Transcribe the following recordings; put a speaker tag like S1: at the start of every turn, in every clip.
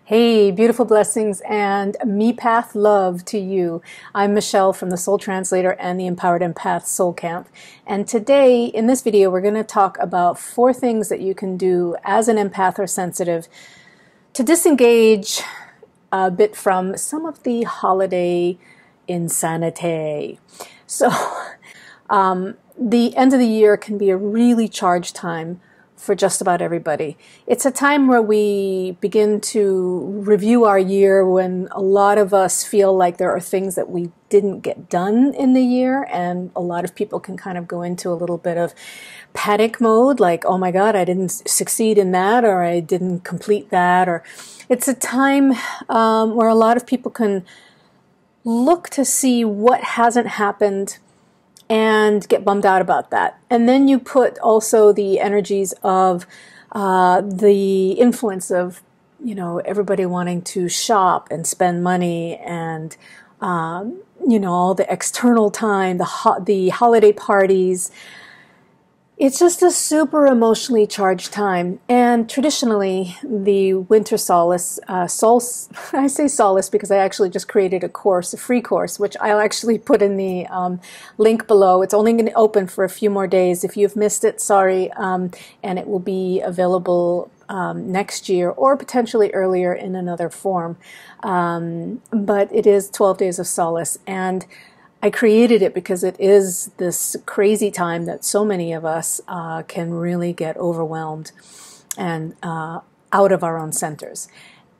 S1: Hey, beautiful blessings and Empath love to you. I'm Michelle from the Soul Translator and the Empowered Empath Soul Camp. And today, in this video, we're going to talk about 4 things that you can do as an empath or sensitive to disengage a bit from some of the holiday insanity. So, the end of the year can be a really charged time for just about everybody. It's a time where we begin to review our year, when a lot of us feel like there are things that we didn't get done in the year, and a lot of people can kind of go into a little bit of panic mode, like, oh my God, I didn't succeed in that, or I didn't complete that. Or it's a time where a lot of people can look to see what hasn't happened and get bummed out about that. And then you put also the energies of the influence of, everybody wanting to shop and spend money, and, all the external time, the holiday parties. It's just a super emotionally charged time. And traditionally, the winter solace, I say solace because I actually just created a course, a free course, which I'll actually put in the link below. It's only going to open for a few more days. If you've missed it, sorry. And it will be available next year, or potentially earlier in another form. But it is 12 Days of Solace. And I created it because it is this crazy time that so many of us can really get overwhelmed and out of our own centers.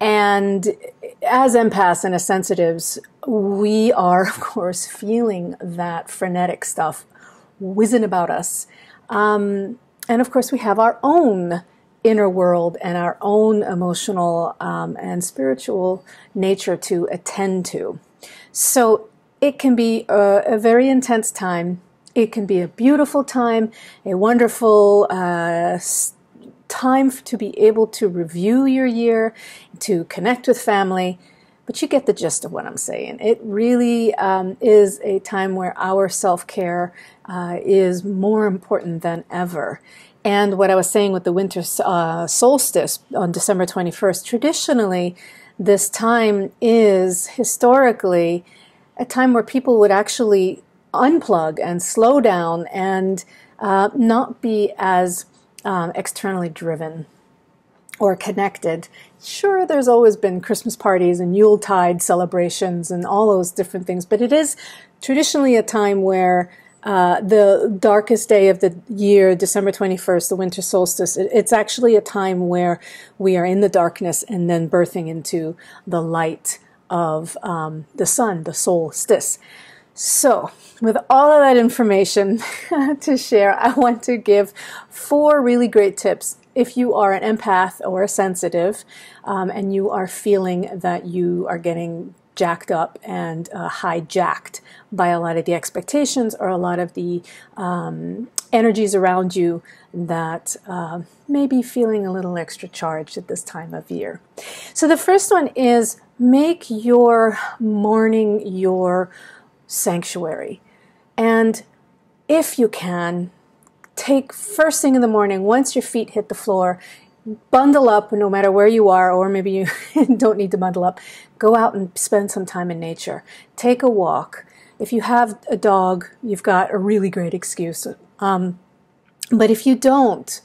S1: And as empaths and as sensitives, we are, of course, feeling that frenetic stuff whizzing about us. And of course, we have our own inner world and our own emotional and spiritual nature to attend to. So it can be a very intense time. It can be a beautiful time, a wonderful time to be able to review your year, to connect with family. But you get the gist of what I'm saying. It really is a time where our self-care is more important than ever. And what I was saying with the winter solstice on December 21st, traditionally, this time is historically a time where people would actually unplug and slow down and not be as externally driven or connected. Sure, there's always been Christmas parties and Yuletide celebrations and all those different things, but it is traditionally a time where the darkest day of the year, December 21st, the winter solstice, it's actually a time where we are in the darkness and then birthing into the light of the sun, the solstice. So, with all of that information to share, I want to give 4 really great tips. If you are an empath or a sensitive, and you are feeling that you are getting jacked up and hijacked by a lot of the expectations or a lot of the energies around you that may be feeling a little extra charged at this time of year. So the first one is, make your morning your sanctuary. And if you can, take first thing in the morning, once your feet hit the floor, bundle up no matter where you are, or maybe you don't need to bundle up. Go out and spend some time in nature. Take a walk. If you have a dog, you've got a really great excuse. But if you don't,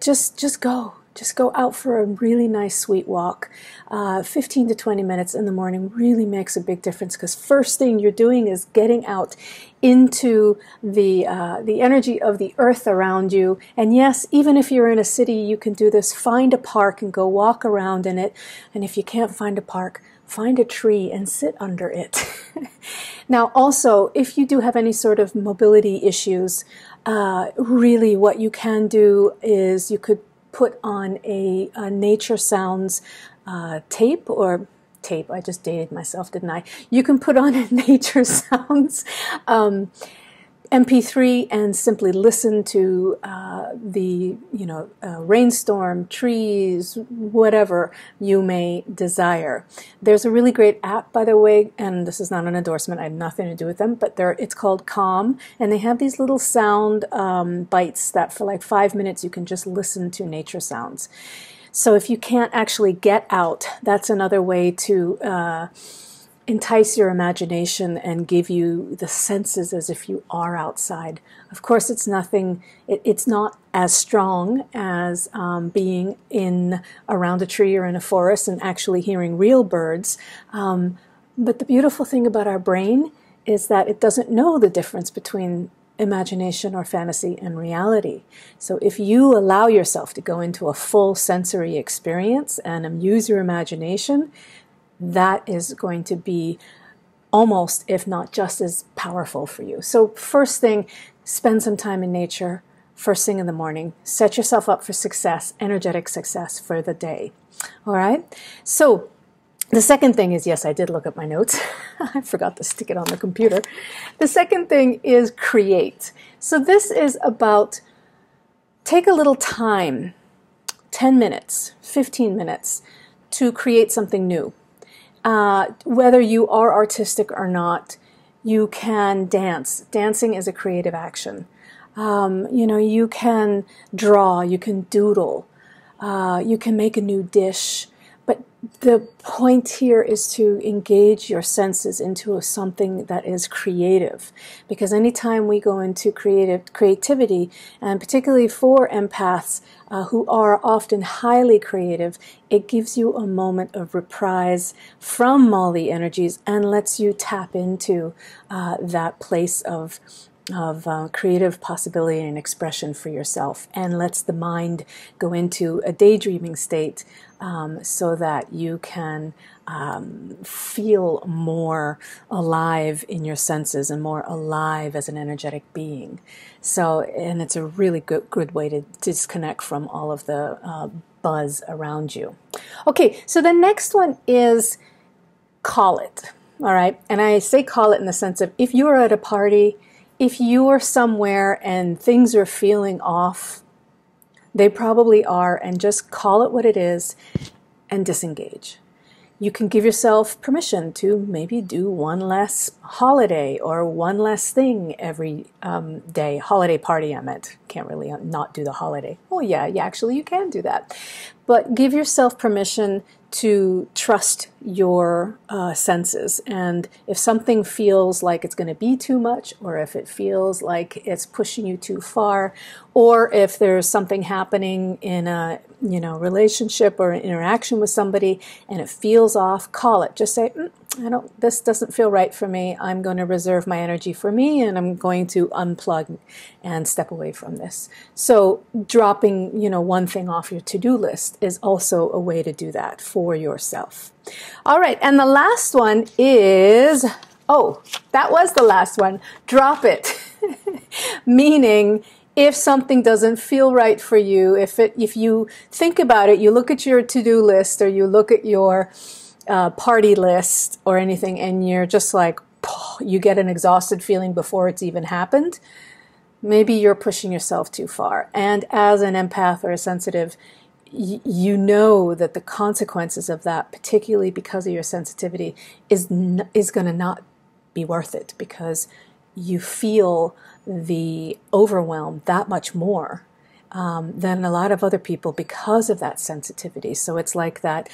S1: just go. Just go out for a really nice, sweet walk. 15 to 20 minutes in the morning really makes a big difference, because first thing you're doing is getting out into the energy of the earth around you. And yes, even if you're in a city, you can do this. Find a park and go walk around in it. And if you can't find a park, find a tree and sit under it. Now, also, if you do have any sort of mobility issues, really what you can do is you could put on a nature sounds tape, I just dated myself, didn't I? You can put on a nature sounds MP3 and simply listen to the rainstorm, trees, whatever you may desire. There's a really great app, by the way, and this is not an endorsement, I have nothing to do with them, but it's called Calm, and they have these little sound bites that for like 5 minutes you can just listen to nature sounds. So if you can't actually get out, that's another way to entice your imagination and give you the senses as if you are outside. Of course, it's not as strong as being around a tree or in a forest and actually hearing real birds. But the beautiful thing about our brain is that it doesn't know the difference between imagination or fantasy and reality. So if you allow yourself to go into a full sensory experience and use your imagination, that is going to be almost, if not just as powerful for you. So first thing, spend some time in nature, first thing in the morning. Set yourself up for success, energetic success for the day. All right? So the second thing is, yes, I did look at my notes. I forgot to stick it on the computer. The second thing is create. So this is about take a little time, 10 minutes, 15 minutes, to create something new. Whether you are artistic or not, you can dance. Dancing is a creative action. You can draw, you can doodle, you can make a new dish. But the point here is to engage your senses into something that is creative. Because anytime we go into creativity, and particularly for empaths who are often highly creative, it gives you a moment of reprise from all the energies and lets you tap into that place of creative possibility and expression for yourself, and lets the mind go into a daydreaming state so that you can feel more alive in your senses and more alive as an energetic being. So, and it's a really good way to disconnect from all of the buzz around you. Okay, so the next one is call it. All right, and I say call it in the sense of if you're at a party, if you're somewhere and things are feeling off, they probably are, and just call it what it is and disengage. You can give yourself permission to maybe do one less holiday or one less thing every day. Holiday party, I meant. Can't really not do the holiday. Oh yeah, actually you can do that. But give yourself permission to trust your senses. And if something feels like it's going to be too much, or if it feels like it's pushing you too far, or if there's something happening in a relationship or an interaction with somebody and it feels off, call it. Just say, this doesn't feel right for me. I'm going to reserve my energy for me, and I'm going to unplug and step away from this. So dropping, one thing off your to-do list is also a way to do that for yourself. All right, and the last one is, that was the last one. Drop it. Meaning, if something doesn't feel right for you, if you think about it, you look at your to-do list or you look at your party list or anything, and you're just like, you get an exhausted feeling before it's even happened, maybe you're pushing yourself too far. And as an empath or a sensitive, you know that the consequences of that, particularly because of your sensitivity, is going to not be worth it, because you feel the overwhelm that much more than a lot of other people because of that sensitivity. So it's like that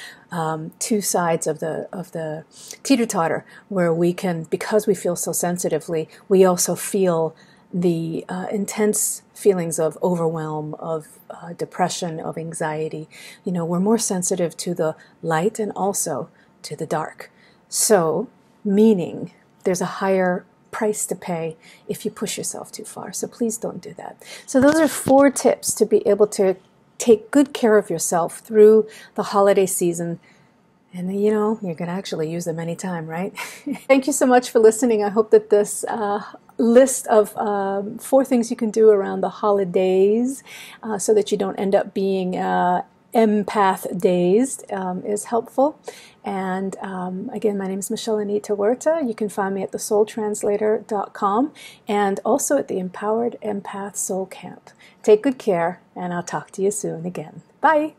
S1: two sides of the teeter-totter, where we can, because we feel so sensitively, we also feel the intense feelings of overwhelm, of depression, of anxiety. We're more sensitive to the light and also to the dark. So, meaning there's a higher price to pay if you push yourself too far. So please don't do that. So those are 4 tips to be able to take good care of yourself through the holiday season. And you're going to actually use them anytime, right? Thank you so much for listening. I hope that this list of 4 things you can do around the holidays so that you don't end up being empath dazed is helpful. And again, my name is Michelle Anita Huerta. You can find me at thesoultranslator.com and also at the Empowered Empath Soul Camp. Take good care, and I'll talk to you soon again. Bye.